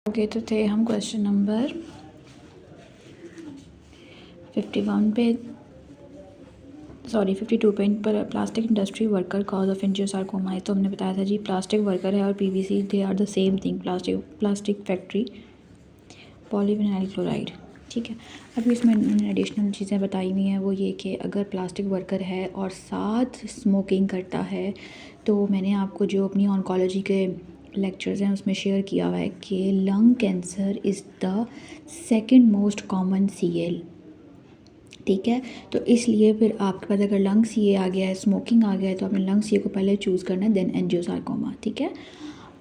Okay, तो थे हम क्वेश्चन नंबर 51 पे 52 पे पर plastic industry worker cause of angiosarcoma है। तो हमने बताया था जी प्लास्टिक वर्कर है और PVC they are the same thing. Plastic factory polyvinyl chloride, ठीक है। अभी इसमें उन्होंने एडिशनल चीज़ें बताई हुई हैं, वो ये कि अगर प्लास्टिक वर्कर है और साथ स्मोकिंग करता है, तो मैंने आपको जो अपनी ऑन्कोलॉजी के लेक्चर्स हैं उसमें शेयर किया हुआ है कि lung cancer is the second most common CL, ठीक है। तो इसलिए फिर आपके पास अगर लंग सीए आ गया है, स्मोकिंग आ गया है, तो आपने लंग सीए को पहले चूज़ करना है, देन एंजियोसार्कोमा, ठीक है।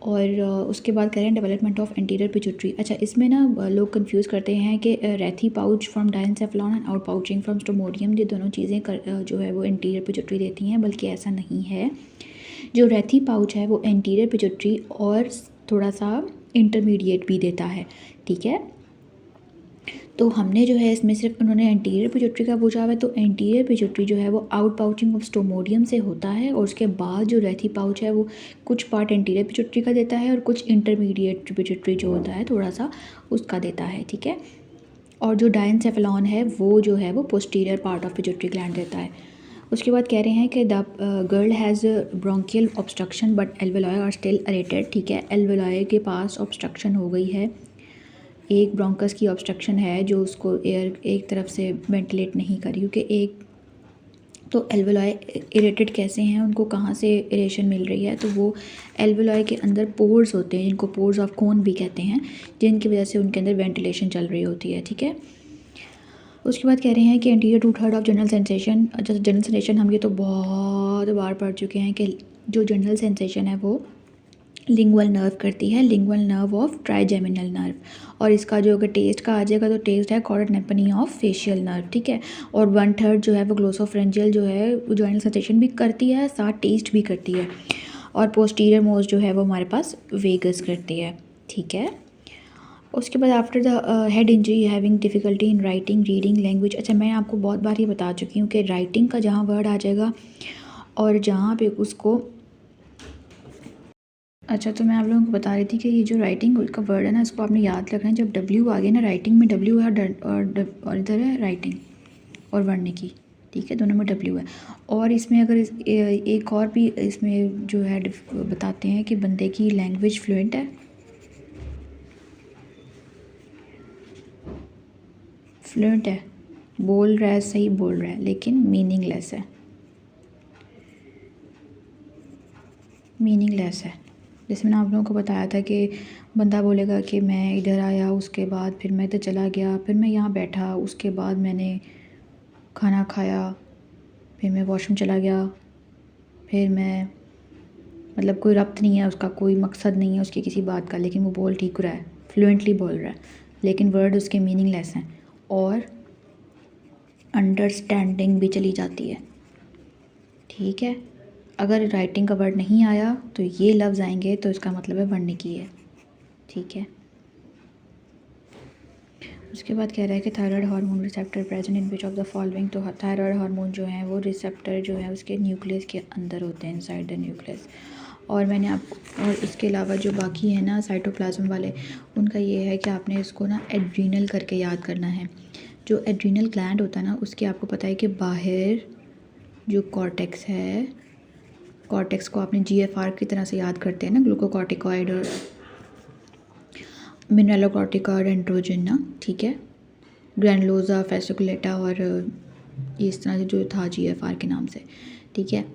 और उसके बाद करें डेवलपमेंट ऑफ एंटीरियर पिट्यूटरी। अच्छा, इसमें ना लोग कंफ्यूज करते हैं कि Rathke pouch from diencephalon and out pouching from stomodeum, ये दोनों चीज़ें जो है वो एंटीरियर पिट्यूटरी देती हैं, बल्कि ऐसा नहीं है। जो रेथी पाउच है वो एंटीरियर पिट्यूटरी और थोड़ा सा इंटरमीडिएट भी देता है, ठीक है। तो हमने जो है इसमें सिर्फ उन्होंने एंटीरियर पिट्यूटरी का पूछा हुआ है, तो एंटीरियर पिट्यूटरी जो है वो आउट पाउचिंग ऑफ स्टोमोडियम से होता है, और उसके बाद जो रेथी पाउच है वो कुछ पार्ट एंटीरियर पिट्यूटरी का देता है और कुछ इंटरमीडिएट पिट्यूटरी जो होता है थोड़ा सा उसका देता है, ठीक है। और जो डायनसेफलॉन है वो जो है वो posterior part of pituitary gland देता है। उसके बाद कह रहे हैं कि the girl has bronchial obstruction but alveoli are still aerated, ठीक है। एल्वेलॉय के पास ऑब्स्ट्रक्शन हो गई है, एक ब्रोंकस की ऑब्स्ट्रक्शन है जो उसको एयर एक तरफ से वेंटिलेट नहीं करी, क्योंकि एक तो एल्वेलॉय इरेटेड कैसे हैं, उनको कहाँ से इरेशन मिल रही है, तो वो एल्वेलॉय के अंदर पोर्स होते हैं जिनको पोर्स ऑफ कोन भी कहते हैं, जिनकी वजह से उनके अंदर वेंटिलेशन चल रही होती है, ठीक है। उसके बाद कह रहे हैं कि एंटीरियर 2/3 ऑफ जनरल सेंसेशन। अच्छा, जनरल सेंसेशन हम ये तो बहुत बार पढ़ चुके हैं कि जो जनरल सेंसेशन है वो लिंगुअल नर्व करती है, lingual nerve of trigeminal nerve, और इसका जो अगर टेस्ट का आ जाएगा तो टेस्ट है कॉर्ड नेपनी ऑफ फेशियल नर्व, ठीक है। और 1/3 जो है वो ग्लोसोफ्रेंजियल जो है वो जनरल सेंसेशन भी करती है, साथ टेस्ट भी करती है, और पोस्टीरियर मोस्ट जो है वो हमारे पास वेगस करती है, ठीक है। उसके बाद after the head injury having difficulty in writing reading language. अच्छा, मैं आपको बहुत बार ये बता चुकी हूँ कि राइटिंग का जहाँ वर्ड आ जाएगा और जहाँ पे उसको, अच्छा, तो मैं आप लोगों को बता रही थी कि ये जो राइटिंग का वर्ड है ना, इसको आपने याद रखना है। जब डब्ल्यू आ गया ना, राइटिंग में डब्ल्यू है और इधर है राइटिंग और वरने की, ठीक है, दोनों में डब्ल्यू है। और इसमें अगर एक और भी इसमें जो है बताते हैं कि बंदे की लैंग्वेज फ्लुएंट है, फ्लुएंट है, बोल रहा है, सही बोल रहा है, लेकिन मीनिंगलेस है, मीनिंगलेस है। जैसे मैंने आप लोगों को बताया था कि बंदा बोलेगा कि मैं इधर आया, उसके बाद फिर मैं इधर चला गया, फिर मैं यहाँ बैठा, उसके बाद मैंने खाना खाया, फिर मैं वॉशरूम चला गया, फिर मैं, मतलब कोई रब्त नहीं है उसका, कोई मकसद नहीं है उसकी किसी बात का, लेकिन वो बोल ठीक रहा है, फ्लुएंटली बोल रहा है, लेकिन वर्ड उसके मीनिंगलेस हैं, और अंडरस्टैंडिंग भी चली जाती है, ठीक है। अगर राइटिंग का वर्ड नहीं आया तो ये लफ्ज़ आएंगे, तो इसका मतलब है पढ़ने की है, ठीक है। उसके बाद कह रहा है कि thyroid hormone receptor present in which of the following. तो थायराइड हार्मोन जो है वो रिसेप्टर जो है उसके न्यूक्लियस के अंदर होते हैं, इनसाइड द न्यूक्लियस। और मैंने आपको, और इसके अलावा जो बाकी है ना साइटोप्लाज्म वाले, उनका ये है कि आपने इसको ना एड्रीनल करके याद करना है। जो एड्रीनल ग्लैंड होता है ना, उसके आपको पता है कि बाहर जो कॉर्टेक्स है, कॉर्टेक्स को आपने GFR की तरह से याद करते हैं ना, ग्लूकोकॉर्टिकॉइड और मिनरलोकॉर्टिकॉइड एंड्रोजन ना, ठीक है, ग्रैनुलोसा फेसिकुलेटा, और इस तरह से जो था GFR के नाम से, ठीक है,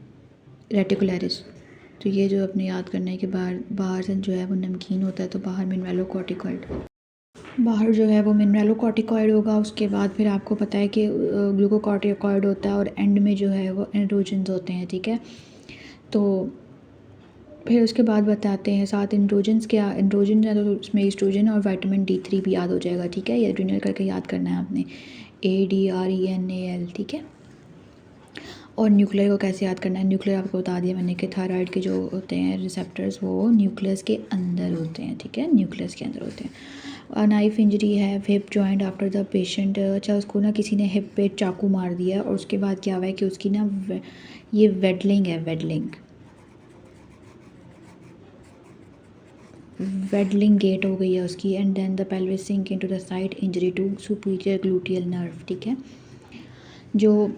रेटिकुलरिस। तो ये जो अपने याद करना है कि बाहर से जो है वो नमकीन होता है, तो बाहर मिनरलोकॉर्टिकॉइड, बाहर जो है वो मिनरलोकॉर्टिकॉइड होगा। उसके बाद फिर आपको पता है कि ग्लूकोकॉर्टिकॉइड होता है, और एंड में जो है वो एंड्रोजन्स होते हैं, ठीक है। तो फिर उसके बाद बताते हैं साथ एंड्रोजन्स, क्या एंड्रोजन है तो उसमें ईस्ट्रोजन और विटामिन D3 भी याद हो जाएगा, ठीक है। ये एड्रीनल करके याद करना है आपने, ADRENAL, ठीक है। और न्यूक्लियर को कैसे याद करना है, न्यूक्लियर आपको बता दिया मैंने कि थायराइड के जो होते हैं रिसेप्टर्स वो न्यूक्लियस के अंदर होते हैं, ठीक है, न्यूक्लियस के अंदर होते हैं। नाइफ इंजरी है hip joint after the patient. अच्छा, उसको ना किसी ने हिप पे चाकू मार दिया, और उसके बाद क्या हुआ है कि उसकी ना ये वेडलिंग है, वेडलिंग, वेडलिंग गेट हो गई है उसकी, and then the pelvis sink into the side injury to superior gluteal nerve. ठीक है, जो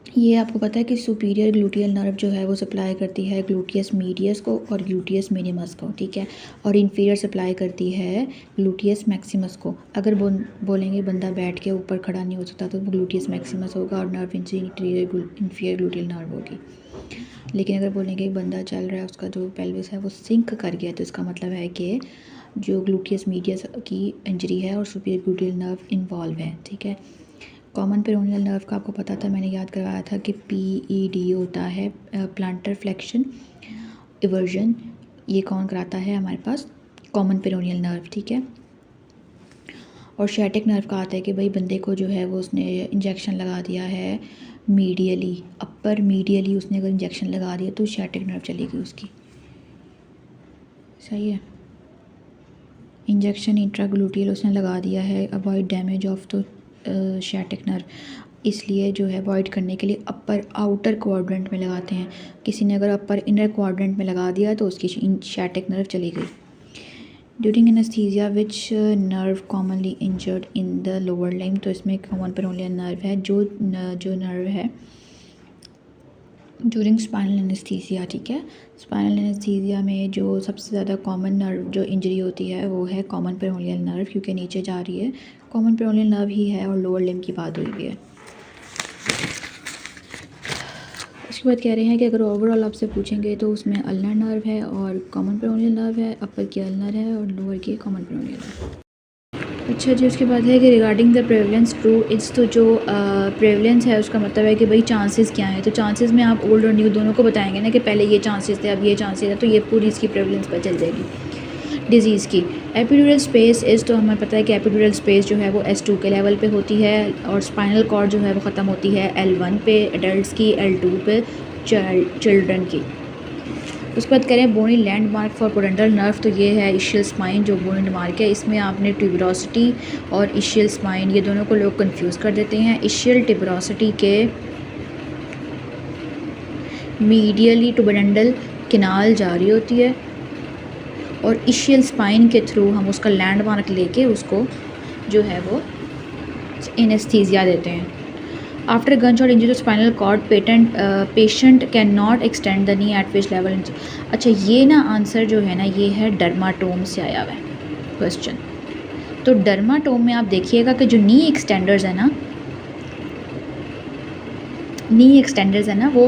ये आपको पता है कि सुपीरियर ग्लूटियल नर्व जो है वो सप्लाई करती है ग्लूटियस मीडियस को और ग्लूटियस मिनिमस को। ठीक है, और इन्फीरियर सप्लाई करती है ग्लूटियस मैक्सिमस को। अगर बोलेंगे बंदा बैठ के ऊपर खड़ा नहीं हो सकता तो वो ग्लूटियस मैक्सिमस होगा और नर्व इन्फीरियर ग्लूटियल नर्व होगी। लेकिन अगर बोलेंगे बंदा चल रहा है, उसका जो पेल्विस है वो सिंक कर गया, तो इसका मतलब है कि जो ग्लूटियस मीडियस की इंजरी है और सुपीरियर ग्लूटियल नर्व इन्वॉल्व है। ठीक है, कॉमन पेरोनियल नर्व का आपको पता था, मैंने याद करवाया था कि PED होता है, प्लांटर फ्लेक्शन इवर्जन। ये कौन कराता है हमारे पास? Common peroneal nerve. ठीक है, और शैटिक नर्व का आता है कि भाई बंदे को जो है वो उसने इंजेक्शन लगा दिया है मीडियली, अपर मीडियली उसने अगर इंजेक्शन लगा दिया तो शैटिक नर्व चलेगी उसकी। सही है, इंजेक्शन इंट्राग्लूटियल उसने लगा दिया है, avoid damage of the sciatic nerve, इसलिए जो है अवॉइड करने के लिए अपर आउटर क्वाड्रेंट में लगाते हैं। किसी ने अगर अपर इनर क्वाड्रेंट में लगा दिया तो उसकी शैटिक नर्व चली गई। During anaesthesia which nerve commonly injured in the lower limb, तो इसमें कॉमन पेरोनियल नर्व है जो नर्व है ड्यूरिंग स्पाइनल एनेस्थीसिया। ठीक है, स्पाइनल एनेस्थीसिया में जो सबसे ज़्यादा कॉमन नर्व जो इंजरी होती है वो है कॉमन पेरोनियल नर्व, क्योंकि नीचे जा रही है कॉमन पेरोनियल नर्व ही है और लोअर लिम्ब की बात हुई हुई है। उसके बाद कह रहे हैं कि अगर ओवरऑल आपसे पूछेंगे तो उसमें अल्नर नर्व है और कॉमन पेरोनियल नर्व है, अपर की अल्नर है और लोअर की कॉमन पेरोनियल है। अच्छा जी, उसके बाद है कि regarding the prevalence true it's, तो जो प्रेवलेंस है उसका मतलब है कि भाई चांसेस क्या हैं। तो चांसेस में आप ओल्ड और न्यू दोनों को बताएंगे ना कि पहले ये चांसेस थे अब ये चांसेस है, तो ये पूरी इसकी प्रेवलेंस पर चल जाएगी डिजीज़ की। एपिड्यूरल स्पेस इज़, तो हमें पता है कि एपिड्यूरल स्पेस जो है वो S2 के लेवल पे होती है और स्पाइनल कॉर्ड जो है वो ख़त्म होती है L1 पे एडल्ट्स की, L2 पे चिल्ड्रन की। उसके बाद करें बोनी लैंडमार्क फॉर पोडेंटल नर्व, तो ये है इशियल स्पाइन जो बोनी लैंडमार्क है। इसमें आपने ट्यूबरोसिटी और इशियल स्पाइन ये दोनों को लोग कंफ्यूज कर देते हैं। इशियल ट्यूबरोसिटी के मीडियली टुबरेंडल किनाल जा रही होती है और इशियल स्पाइन के थ्रू हम उसका लैंडमार्क लेके उसको जो है वो एनेस्थीसिया देते हैं। After gunshot injury to spinal cord patient can not extend the knee at which level. अच्छा, ये ना आंसर जो है ना ये है डर्माटोम से आया हुआ है क्वेश्चन। तो डर्माटोम में आप देखिएगा कि जो नी एक्सटेंडर्स है ना वो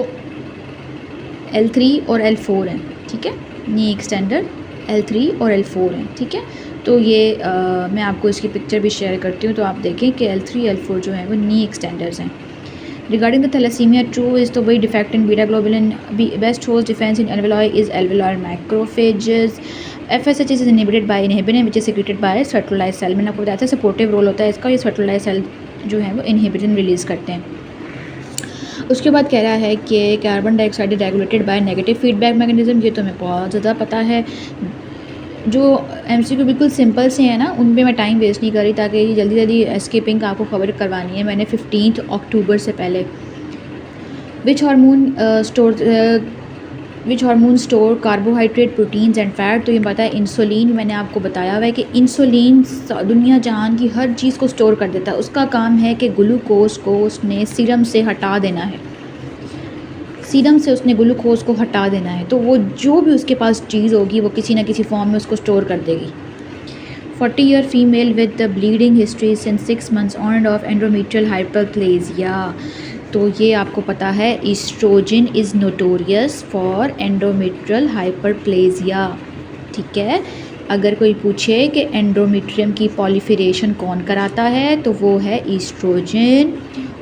L3 और L4 हैं। ठीक है, नी एक्सटेंडर L3 और L4 हैं। ठीक है, तो ये मैं आपको इसकी पिक्चर भी शेयर करती हूँ तो आप देखें कि L3 L4 जो हैं वो नी एक्सटेंडर्स हैं। Regarding the thalassemia true is, तो वही defect in beta globulin best host defense in alveoli is alveolar macrophages. FSH is inhibited by inhibin which is secreted by Sertoli cell. मैंने आपको बताया था सपोर्टिव रोल होता है इसका, ये सर्टुलाइज सेल जो है वो इनहिबिटिन रिलीज़ करते हैं। उसके बाद कह रहा है कि carbon dioxide regulated by negative feedback mechanism, ये तो हमें बहुत ज़्यादा पता है। जो MCQ बिल्कुल सिंपल से हैं ना उन पे मैं टाइम वेस्ट नहीं कर रही ताकि जल्दी जल्दी एस्केपिंग आपको खबर करवानी है मैंने 15 अक्टूबर से पहले। Which hormone store carbohydrate proteins and fat, तो ये पता है इंसुलिन। मैंने आपको बताया हुआ है कि इंसुलिन दुनिया जहान की हर चीज़ को स्टोर कर देता है। उसका काम है कि ग्लूकोज को उसने सीरम से हटा देना है, सीरम से उसने ग्लूकोज को हटा देना है, तो वो जो भी उसके पास चीज़ होगी वो किसी ना किसी फॉर्म में उसको स्टोर कर देगी। 40-year female with the bleeding history since 6 months on and off endometrial hyperplasia, तो ये आपको पता है estrogen is notorious for endometrial hyperplasia. ठीक है, अगर कोई पूछे कि एंडोमेट्रियम की पॉलिफरेशन कौन कराता है तो वो है ईस्ट्रोजन,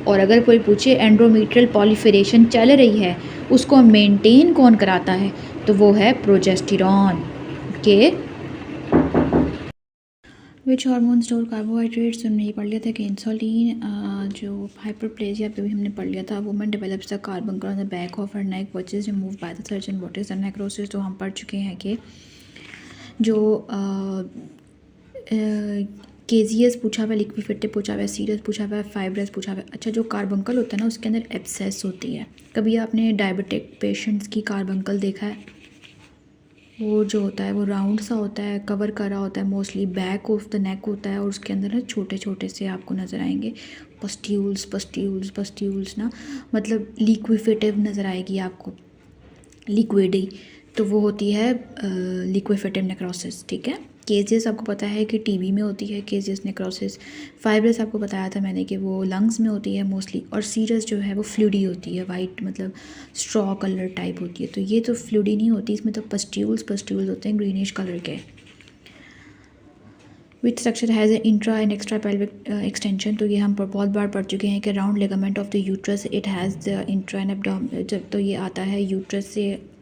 और अगर कोई पूछे एंडोमेट्रियल पॉलिफरेशन चल रही है उसको मेंटेन कौन कराता है तो वो है प्रोजेस्टेरॉन के। विच हार्मोन स्टोर कार्बोहाइड्रेट्स, हमने ये पढ़ लिया था कि इंसुलिन। जो हाइपरप्लेजिया पे भी हमने पढ़ लिया था, woman develops the carbon on the back of her neck which is removed by the surgeon, what is the necrosis, तो हम पढ़ चुके हैं कि जो केजियस पूछा हुआ है, लिक्विफेटिव पूछा हुआ है, सीरियस पूछा हुआ है, फाइब्रस पूछा हुआ है। अच्छा, जो कार्बंकल होता है ना उसके अंदर एब्सेस होती है। कभी आपने डायबिटिक पेशेंट्स की कार्बंकल देखा है? वो जो होता है वो राउंड सा होता है, कवर करा होता है, mostly back of the neck होता है और उसके अंदर ना छोटे छोटे से आपको नज़र आएंगे पस्ट्यूल्स पस्ट्यूल्स पस्ट्यूल्स ना, मतलब लिक्विफेटिव नज़र आएगी आपको, लिक्विडी, तो वो होती है लिक्विफेटिव नेक्रोसिस। ठीक है। केजेस आपको पता है कि टीबी में होती है केजेस नेक्रोसिस। फाइब्रस आपको बताया था मैंने कि वो लंग्स में होती है मोस्टली, और सीरस जो है वो फ्लूडी होती है, वाइट मतलब स्ट्रॉ कलर टाइप होती है। तो ये तो फ्लूडी नहीं होती, इसमें तो पस्ट्यूल्स होते हैं ग्रीनिश कलर के। Which structure has a intra and extra pelvic extension, तो ये हम बहुत बार पढ़ चुके हैं कि round ligament of the uterus it has the intra and abdomen, जब तो ये आता है यूट्रस से,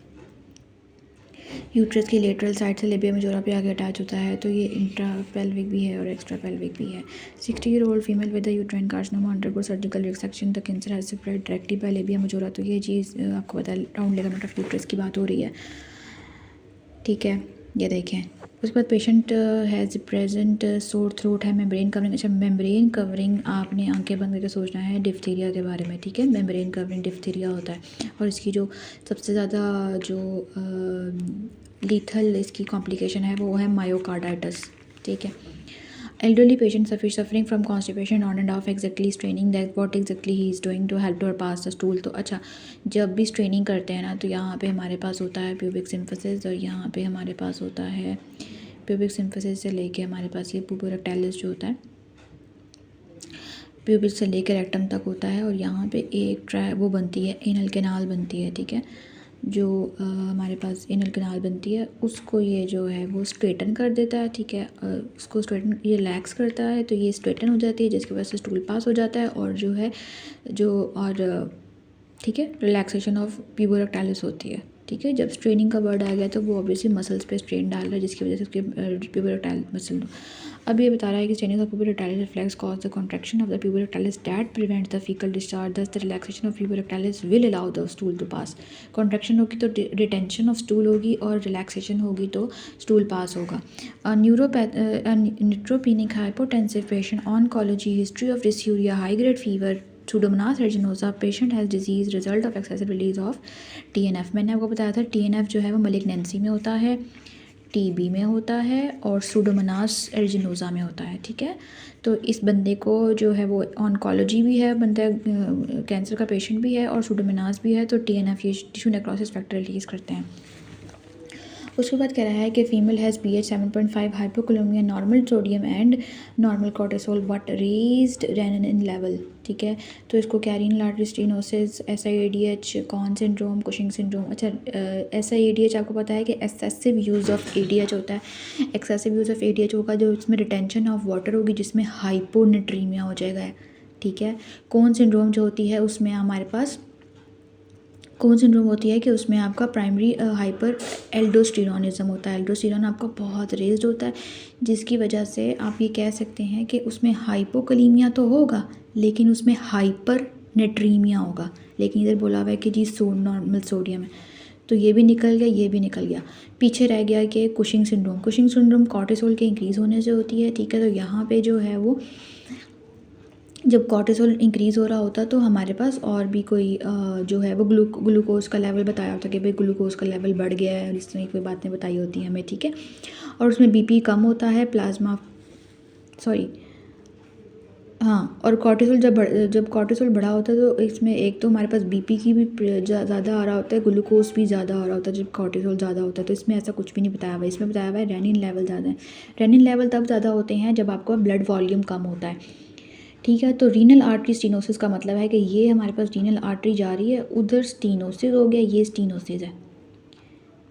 यूट्रस की लेटरल साइड से लेबिया मेजोरा पे आगे अटैच होता है, तो ये इंट्रा पेल्विक भी है और एक्स्ट्रा पेल्विक भी है। 60-year-old female with the uterine carcinoma undergo surgical resection, the cancer has spread directly by labia majora, तो ये चीज़ आपको पता है राउंड लिगामेंट ऑफ यूट्रस की बात हो रही है। ठीक है, ये देखें। उसके बाद patient has present sore throat है, मेम्ब्रेन कवरिंग। अच्छा, मेम्ब्रेन कवरिंग आपने आंखें बंद करके सोचना है डिप्थीरिया के बारे में। ठीक है, मेम्ब्रेन कवरिंग डिप्थीरिया होता है और इसकी जो सबसे ज़्यादा जो लीथल इसकी कॉम्प्लिकेशन है वो है मायोकार्डाइटिस। ठीक है। Elderly patient suffering from constipation on and off exactly straining that what exactly he is doing to help to pass the stool। तो अच्छा, जब भी स्ट्रेनिंग करते हैं ना तो यहाँ पे हमारे पास होता है प्यूबिक सिम्फिसिस, और यहाँ पे हमारे पास होता है प्यूबिक सिम्फिसिस से लेके हमारे पास ये पुबिक रेक्टाइलिस जो होता है, प्यूबिक से लेकर रेक्टम तक होता है, और यहाँ पे एक वो बनती है एनल कैनाल बनती है। ठीक है, जो हमारे पास एनल कैनाल बनती है उसको ये जो है वो स्ट्रेटन कर देता है। ठीक है, उसको स्ट्रेटन ये रिलैक्स करता है तो ये स्ट्रेटन हो जाती है, जिसकी वजह से स्टूल पास हो जाता है, और जो है ठीक है, रिलैक्सेशन ऑफ प्यूबिक रेक्टाइलिस होती है। ठीक है, जब स्ट्रेनिंग का वर्ड आ गया तो वो ऑब्वियसली मसल्स पे स्ट्रेन डाल रहा है, जिसकी वजह से उसके प्यूबिक रेक्टाइल मसल। अब ये बता रहा है कि straining of puborectalis reflex cause the contraction of the puborectalis that prevents the fecal discharge, thus the relaxation of puborectalis will allow the stool to pass. Contraction होगी तो retention of stool होगी, और relaxation होगी तो stool pass होगा। Neutropenic hypotensive patient, oncology, history of dysuria, high grade fever, Pseudomonas aeruginosa, patient has disease result of excessive release of TNF। मैंने आपको बताया था TNF जो है वो malignancy में होता है, TB में होता है और Pseudomonas aeruginosa में होता है। ठीक है, तो इस बंदे को जो है वो ऑनकोलॉजी भी है, बंदा कैंसर का पेशेंट भी है और Pseudomonas भी है, तो TNF ये टिश्यू नेक्रोसिस फैक्टर रिलीज़ करते हैं। उसके बाद कह रहा है कि female has pH 7.5, hypokalemia, normal sodium and normal cortisol but raised renin level. ठीक है, तो इसको कैरिन artery stenosis, SIADH, Conn syndrome, Cushing syndrome. अच्छा, SIADH आपको पता है कि एक्सेसिव यूज़ ऑफ ADH होता है। एक्सेसिव यूज़ ऑफ ADH होगा जो इसमें रिटेंशन ऑफ वाटर होगी, जिसमें हाइपोनेट्रीमिया हो जाएगा। ठीक है, कॉन सिंड्रोम जो होती है उसमें हमारे पास कौन सिंड्रोम होती है कि उसमें आपका प्राइमरी हाइपर एल्डोस्टेरोनिज्म होता है। एल्डोस्टेरोन आपका बहुत रेज्ड होता है, जिसकी वजह से आप ये कह सकते हैं कि उसमें हाइपोकलीमिया तो होगा लेकिन उसमें हाइपर नेट्रीमिया होगा। लेकिन इधर बोला हुआ है कि जी नॉर्मल सोडियम है, तो ये भी निकल गया, ये भी निकल गया। पीछे रह गया कि कुशिंग सिंड्रोम कॉर्टिसोल के इंक्रीज़ होने से होती है। ठीक है, तो यहाँ पे जो है वो जब कॉर्टिसोल इंक्रीज़ हो रहा होता तो हमारे पास और भी कोई जो है वो ग्लूकोज का लेवल बताया होता कि भाई ग्लूकोज का लेवल बढ़ गया है, इस तरह की कोई बातें बताई होती हैं हमें। ठीक है, और उसमें BP कम होता है, और कॉर्टिसोल जब कॉर्टिसोल बढ़ा होता है तो इसमें एक तो हमारे पास BP की भी ज़्यादा आ रहा होता है, ग्लूकोज भी ज़्यादा आ रहा होता है जब कॉर्टिसोल ज़्यादा होता है। तो इसमें ऐसा कुछ भी नहीं बताया हुआ है, इसमें बताया हुआ है रेनिन लेवल ज़्यादा है। रेनिन लेवल तब ज़्यादा होते हैं जब आपका ब्लड वॉल्यूम कम होता है। ठीक है, तो रीनल आर्टरी स्टीनोसिस का मतलब है कि ये हमारे पास रीनल आर्टरी जा रही है, उधर स्टीनोसिस हो गया, ये स्टीनोसिस है।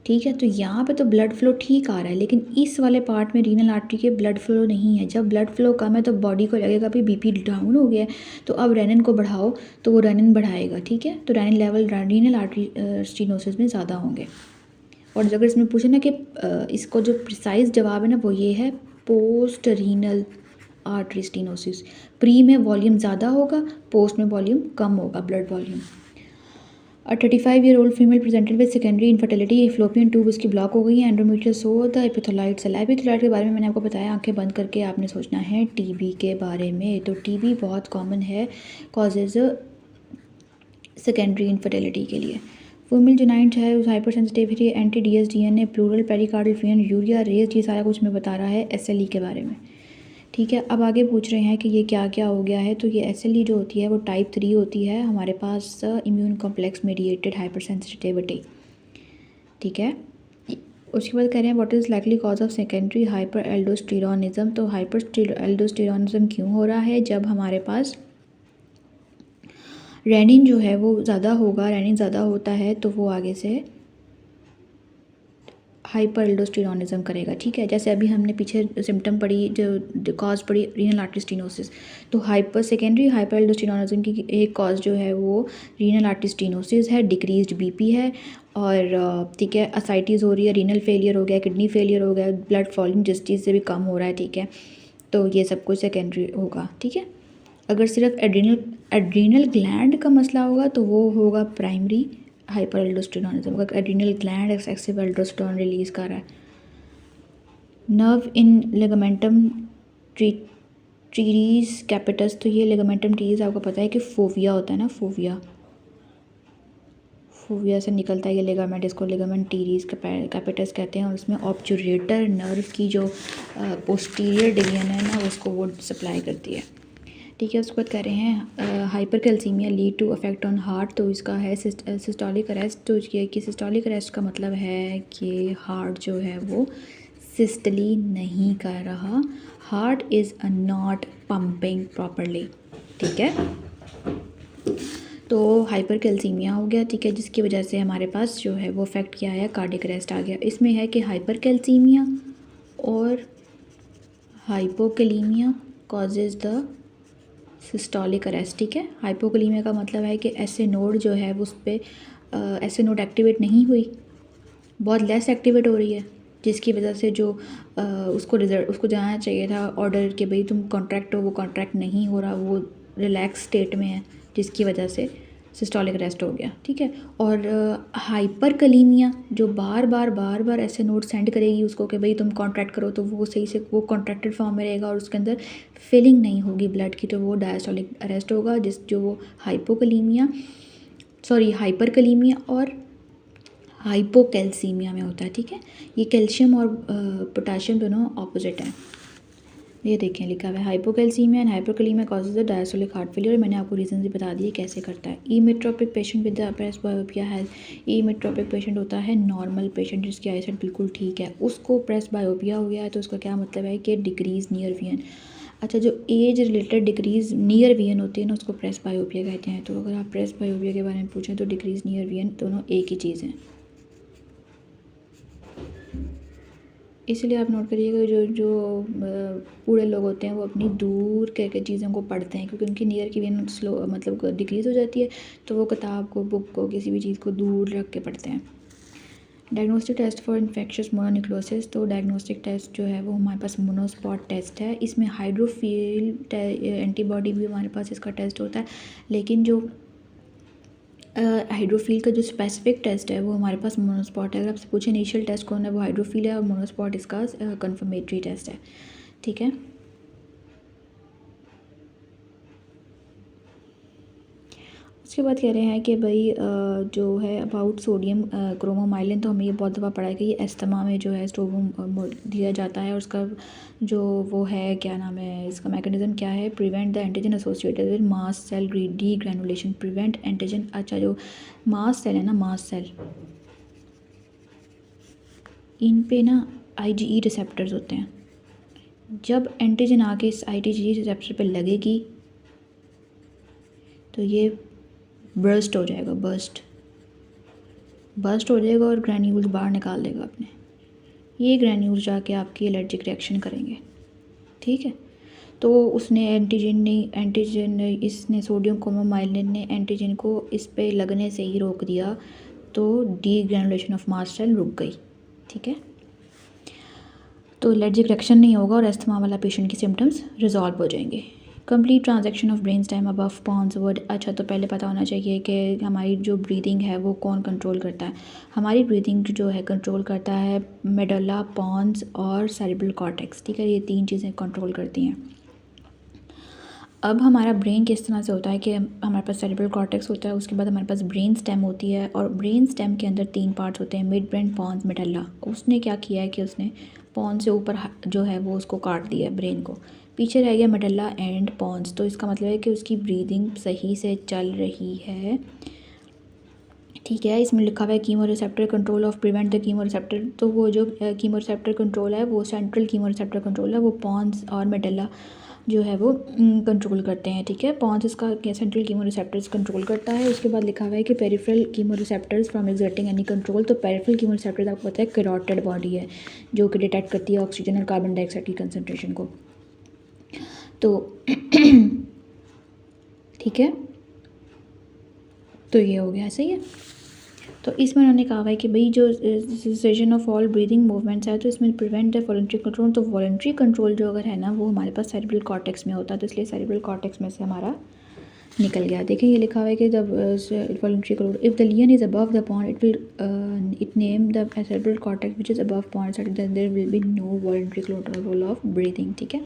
ठीक है, तो यहाँ पे तो ब्लड फ्लो ठीक आ रहा है, लेकिन इस वाले पार्ट में रीनल आर्टरी के ब्लड फ्लो नहीं है। जब ब्लड फ्लो कम है तो बॉडी को लगेगा भी BP डाउन हो गया है, तो अब रेनिन को बढ़ाओ तो वो रेनिन बढ़ाएगा। ठीक है, तो renin level renal artery stenosis में ज़्यादा होंगे। और अगर इसमें पूछे ना कि इसको जो प्रिसाइज जवाब है ना वो ये है post renal artery stenosis. Pre में वॉल्यूम ज़्यादा होगा, पोस्ट में वॉल्यूम कम होगा, blood volume. 35-year-old female presented with secondary infertility, fallopian tube उसकी ब्लॉक हो गई है, एंडोमेट्रियल सो द एपिथेलाइड सेल। एपिथेलाइड के बारे में मैंने आपको बताया, आंखें बंद करके आपने सोचना है TB के बारे में। तो TB बहुत कॉमन है कॉजेज सेकेंडरी इनफर्टिलिटी के लिए। फुमिलजुनाइड है उस hyper sensitivity anti DSDNA pleural pericardial फियन यूरिया रेज, ये सारा कुछ मैं बता रहा है SLE के बारे में। ठीक है, अब आगे पूछ रहे हैं कि ये क्या क्या हो गया है। तो ये SLE जो होती है वो टाइप 3 होती है हमारे पास, immune complex mediated hyper sensitivity. ठीक है, उसके बाद कह रहे हैं what is likely cause of secondary hyper aldosteronism. तो हाइपर एल्डोस्टेरोनिज्म क्यों हो रहा है? जब हमारे पास रेनिन जो है वो ज़्यादा होगा, रेनिन ज़्यादा होता है तो वो आगे से हाइपर एल्डोस्टेरोनिज्म करेगा। ठीक है, जैसे अभी हमने पीछे सिम्टम पढ़ी, जो कॉज पढ़ी रीनल आर्टरी स्टेनोसिस, तो हाइपर सेकेंडरी हाइपर एल्डोस्टेरोनिज्म की एक कॉज जो है वो रीनल आर्टरी स्टेनोसिस है, डिक्रीज्ड BP है, और ठीक है असाइटिस हो रही है, रीनल फेलियर हो गया, किडनी फेलियर हो गया, ब्लड वॉल्यूम जिस चीज़ से भी कम हो रहा है। ठीक है, तो ये सब कुछ सेकेंडरी होगा। ठीक है, अगर सिर्फ एड्रीनल ग्लैंड का मसला होगा तो वो होगा प्राइमरी हाइपर एल्डोस्टेरोनिज्म। अगर adrenal gland excessive aldosterone release कर रहा है। नर्व इन लिगामेंटम टीरीज कैपिटस, तो ये लिगामेंटम टीरीज आपको पता है कि फोविया होता है ना, फोविया से निकलता है ये लिगामेंट, इसको लिगामेंट टीरीज कैपिटस कहते हैं, और उसमें ऑब्चुरेटर नर्व की जो पोस्टीरियर डिवीजन है ना उसको वो सप्लाई करती है। ठीक है, उसके बाद कह रहे हैं hypercalcaemia lead to affect on heart. तो इसका है सिस्टोलिक अरेस्ट। तो ये कि सिस्टोलिक अरेस्ट का मतलब है कि हार्ट जो है वो सिस्टली नहीं कर रहा, heart is not pumping properly. ठीक है, तो हाइपर कैल्सीमिया हो गया। ठीक है, जिसकी वजह से हमारे पास जो है वो अफेक्ट किया है, कार्डियक अरेस्ट आ गया। इसमें है कि हाइपर कैल्सीमिया और hypokalaemia causes the systolic arrest. ठीक है, हाइपोकैलीमिया का मतलब है कि ऐसे नोड जो है वो उस पर ऐसे नोड एक्टिवेट नहीं हुई, बहुत लेस एक्टिवेट हो रही है, जिसकी वजह से जो उसको जाना चाहिए था ऑर्डर कि भाई तुम कॉन्ट्रैक्ट हो, वो कॉन्ट्रैक्ट नहीं हो रहा, वो रिलैक्स स्टेट में है, जिसकी वजह से सिस्टोलिक अरेस्ट हो गया। ठीक है, और हाइपर कलीमिया जो बार बार ऐसे नोट सेंड करेगी उसको कि भाई तुम कॉन्ट्रैक्ट करो, तो वो सही से वो कॉन्ट्रैक्टेड फॉर्म में रहेगा और उसके अंदर फिलिंग नहीं होगी ब्लड की, तो वो डायस्टोलिक अरेस्ट होगा। जो वो हाइपर कलीमिया और हाइपोकैल्सीमिया में होता है। ठीक है, ये कैल्शियम और पोटाशियम दोनों ऑपोजिट हैं। ये देखें लिखा हुआ है hypocalcemia and hyperkalemia causes the diastolic heart failure. मैंने आपको रीजन भी बता दिए कैसे करता है। इमेट्रोपिक पेशेंट विद प्रेसबायोपिया है। इमेट्रोपिक पेशेंट होता है नॉर्मल पेशेंट जिसकी आईसाइट बिल्कुल ठीक है, उसको प्रेसबायोपिया हो गया है, तो उसका क्या मतलब है कि डिक्रीज नियर विजन। अच्छा, जो age related decrease near vision होती है ना उसको प्रेसबायोपिया कहते हैं। तो अगर आप प्रेसबायोपिया के बारे में पूछें तो डिक्रीज नियर विजन दोनों एक ही चीज़ हैं। इसलिए आप नोट करिएगा जो बूढ़े लोग होते हैं वो अपनी दूर करके चीज़ों को पढ़ते हैं, क्योंकि उनकी नियर की विजन स्लो मतलब डिक्रीज़ हो जाती है, तो वो किताब को, बुक को, किसी भी चीज़ को दूर रख के पढ़ते हैं। Diagnostic test for infectious mononucleosis. तो डायग्नोस्टिक टेस्ट जो है वो हमारे पास मोनोस्पॉट टेस्ट है। इसमें हाइड्रोफिल एंटीबॉडी भी हमारे पास इसका टेस्ट होता है, लेकिन जो हाइड्रोफिल का जो स्पेसिफिक टेस्ट है वो हमारे पास मोनोस्पॉट है। अगर आपसे पूछे इनिशियल टेस्ट कौन है, वो हाइड्रोफिल है, और मोनोस्पॉट इसका कंफर्मेटरी टेस्ट है। ठीक है, उसके बाद कह रहे हैं कि भाई जो है अबाउट सोडियम क्रोमोमाइलिन, तो हमें ये बहुत दफ़ा पढ़ा है कि ये एस्थमा में जो है स्टोवम दिया जाता है, और उसका जो वो है क्या नाम है, इसका मैकेनिज्म क्या है, prevent the antigen associated with mast cell degranulation, prevent antigen. अच्छा, जो मास्ट सेल है ना, मास्ट सेल, इन पे ना IgE रिसेप्टर्स होते हैं। जब एंटीजन आके इस IgE रिसेप्टर पे लगेगी तो ये बर्स्ट हो जाएगा, बर्स्ट हो जाएगा और ग्रैन्यूल्स बाहर निकाल देगा अपने। ये ग्रैन्यूल्स जाके आपकी एलर्जिक रिएक्शन करेंगे। ठीक है, तो उसने इसने सोडियम क्रोमोमाइलिन ने एंटीजन को इस पे लगने से ही रोक दिया, तो degranulation of mast cell रुक गई। ठीक है, तो एलर्जिक रिएक्शन नहीं होगा और अस्थमा वाला पेशेंट की सिम्टम्स रिजॉल्व हो जाएंगे। Complete transaction of brain stem above pons word. अच्छा, तो पहले पता होना चाहिए कि हमारी जो ब्रीदिंग है वो कौन कंट्रोल करता है। हमारी ब्रीदिंग जो है कंट्रोल करता है मेडुला, पॉन्स और सेरेब्रल कॉर्टेक्स। ठीक है, ये तीन चीज़ें कंट्रोल करती हैं। अब हमारा ब्रेन किस तरह से होता है कि हमारे पास सेरेब्रल कॉर्टेक्स होता है, उसके बाद हमारे पास ब्रेन स्टेम होती है, और ब्रेन स्टेम के अंदर 3 पार्ट्स होते हैं, मिड ब्रेन, पॉन्स, मेडल्ला। उसने क्या किया है कि उसने पॉन्स से ऊपर जो है वो उसको काट दिया है ब्रेन को, पीछे रह गया मेडल्ला एंड पॉन्स। तो इसका मतलब है कि उसकी ब्रीदिंग सही से चल रही है, ठीक है। इसमें लिखा हुआ है chemo receptor control of prevent the chemo receptor. तो वो जो कीमो रिसेप्टर कंट्रोल है वो सेंट्रल कीमो रिसेप्टर कंट्रोल है, वो पॉन्स और मेडल्ला जो है वो कंट्रोल करते हैं, ठीक है। पॉन्स इसका सेंट्रल कीमो रिसेप्टर्स कंट्रोल करता है। उसके बाद लिखा हुआ है कि peripheral chemo receptors from exerting any control. तो पेरिफेरल कीमो रिसेप्टर्स आपको पता है कैरोटिड बॉडी है जो कि डिटेक्ट करती है ऑक्सीजन और कार्बन डाइऑक्साइड की कंसनट्रेशन को। तो ठीक है, तो ये हो गया, सही है। तो इसमें उन्होंने कहा है कि भाई जो session of all breathing movements है तो इसमें प्रिवेंट द वॉलंटरी कंट्रोल। तो वॉलंटरी कंट्रोल जो अगर है ना वो हमारे पास सेरेब्रल कॉर्टेक्स में होता है, तो इसलिए सेरेब्रल कॉर्टेक्स में से हमारा निकल गया। देखिए ये लिखा हुआ है कि जब voluntary control if the lesion is above the point it will it name the cerebral cortex which is above point there will be no voluntary control of breathing, ठीक है।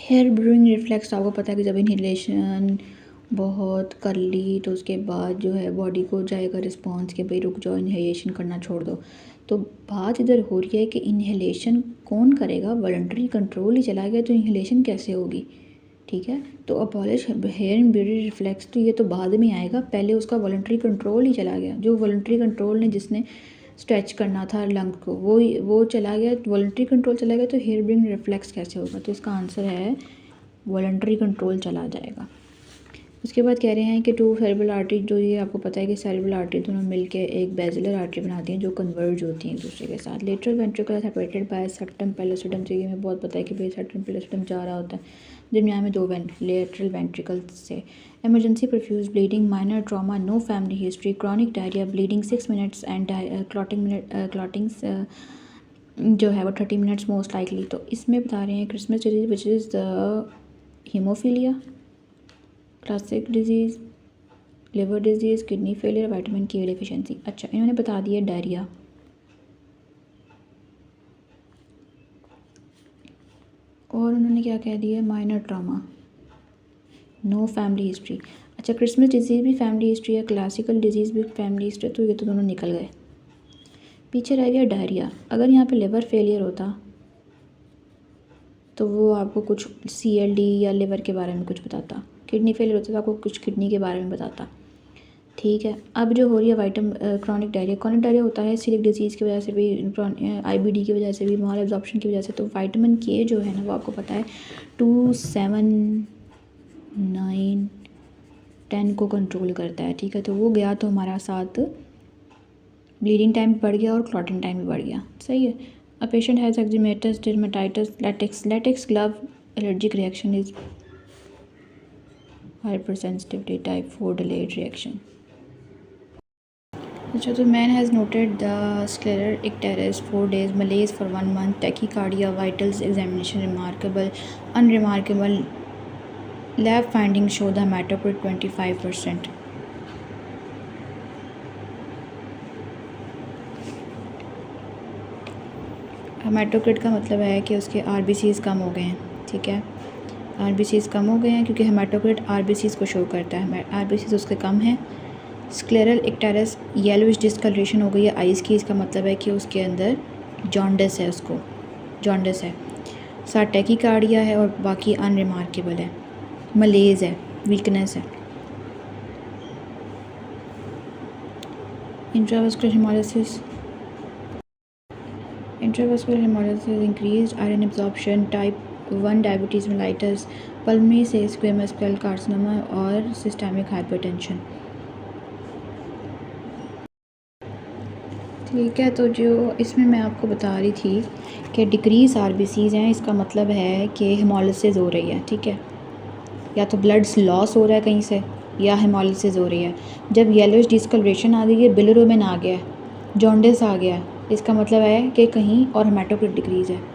हेयर ब्रूइंग रिफ्लेक्स आपको पता है कि जब inhalation बहुत कर ली तो उसके बाद जो है बॉडी को जाएगा रिस्पॉन्स कि भाई रुक जाओ, इनहेलेशन करना छोड़ दो। तो बात इधर हो रही है कि इनहेलेशन कौन करेगा, वॉलंटरी कंट्रोल ही चला गया तो इनहेलेशन कैसे होगी, ठीक है। तो abolish hair and beauty reflex तो ये तो बाद में आएगा, पहले उसका वॉलंटरी कंट्रोल ही चला गया। जो वॉलंटरी कंट्रोल ने जिसने स्ट्रेच करना था लंग को वो चला गया, वॉलंटरी कंट्रोल चला गया, तो हेयर ब्रूइंग रिफ्लेक्स कैसे होगा। तो इसका आंसर है वॉलंटरी कंट्रोल चला जाएगा। उसके बाद कह रहे हैं कि टू सेरेब्रल आर्टरी, जो ये आपको पता है कि सेरेब्रल आर्टरी दोनों मिलके एक बेसिलर आर्टरी बनाती हैं जो कन्वर्ज होती हैं एक दूसरे के साथ। Lateral ventricle separated by septum pellucidum. तो ये हमें बहुत पता है कि भाई सेप्टम पेलोसिडम जा रहा होता है दरमियान में 2 लेटरल वेंट्रिकल से। Emergency perfuse bleeding, minor trauma, no family history, chronic diarrhoea, bleeding 6 minutes and clottings जो है वो 30 मिनट्स मोस्ट लाइकली। तो इसमें बता रहे हैं Christmas disease which is the haemophilia, classic disease, liver disease, kidney failure, vitamin के डिफिशिएंसी। अच्छा, इन्होंने बता दिया डायरिया, और उन्होंने क्या कह दिया, minor trauma, no family history. अच्छा, क्रिसमस डिजीज़ भी फैमिली हिस्ट्री है, क्लासिकल डिजीज़ भी फैमिली हिस्ट्री है, तो ये तो दोनों निकल गए। पीछे रह गया डायरिया। अगर यहाँ पे लिवर फेलियर होता तो वो आपको कुछ CLD या लिवर के बारे में कुछ बताता, किडनी फेलियर होता तो आपको कुछ किडनी के बारे में बताता, ठीक है। अब जो हो रही है क्रॉनिक डायरिया होता है सिलिक डिजीज़ की वजह से भी, IBD की वजह से भी, माल एब्जॉर्प्शन की वजह से। तो विटामिन के जो है ना वो आपको पता है 2, 7, 9, 10 को कंट्रोल करता है, ठीक है। तो वो गया तो हमारा साथ ब्लीडिंग टाइम भी बढ़ गया और क्लॉटिंग टाइम भी बढ़ गया, सही है। A patient has eczematous, dermatitis, latex glove allergic reaction is hypersensitivity type 4 delayed reaction. अच्छा, तो man has noted the scleral icterus 4 days, malaise for 1 month, tachycardia, vitals examination remarkable, unremarkable, lab findings show the hematocrit 25%. Haematocrit का मतलब है कि उसके RBCs कम हो गए हैं, ठीक है। RBCs कम हो गए हैं क्योंकि हेमाटोक्रिट RBCs को शो करता है, RBCs उसके कम हैं। स्क्लेरल icterus येलोइश डिस्कलरेशन हो गई है आइज़ की, इसका मतलब है कि उसके अंदर जॉन्डिस है, उसको जॉन्डिस है। साथ टैकीकार्डिया है और बाकी अनरिमार्केबल है। मलेज है, वीकनेस है। Intravascular hemolysis increased iron absorption, type 1 diabetes mellitus, पल्मी से स्क्वेमस सेल कार्सिनोमा और सिस्टमिक हाइपरटेंशन, ठीक है। तो जो इसमें मैं आपको बता रही थी कि डिक्रीज RBCs हैं, इसका मतलब है कि हेमोलिसिस हो रही है, ठीक है। या तो ब्लड लॉस हो रहा है कहीं से या हेमोलिसिस हो रही है। जब येलोइश डिस्कलरेशन आ गई है, बिलिरुबिन आ गया है, जॉन्डिस आ गया है, इसका मतलब है कि कहीं और हेमाटोक्रिट डिक्रीज़ है।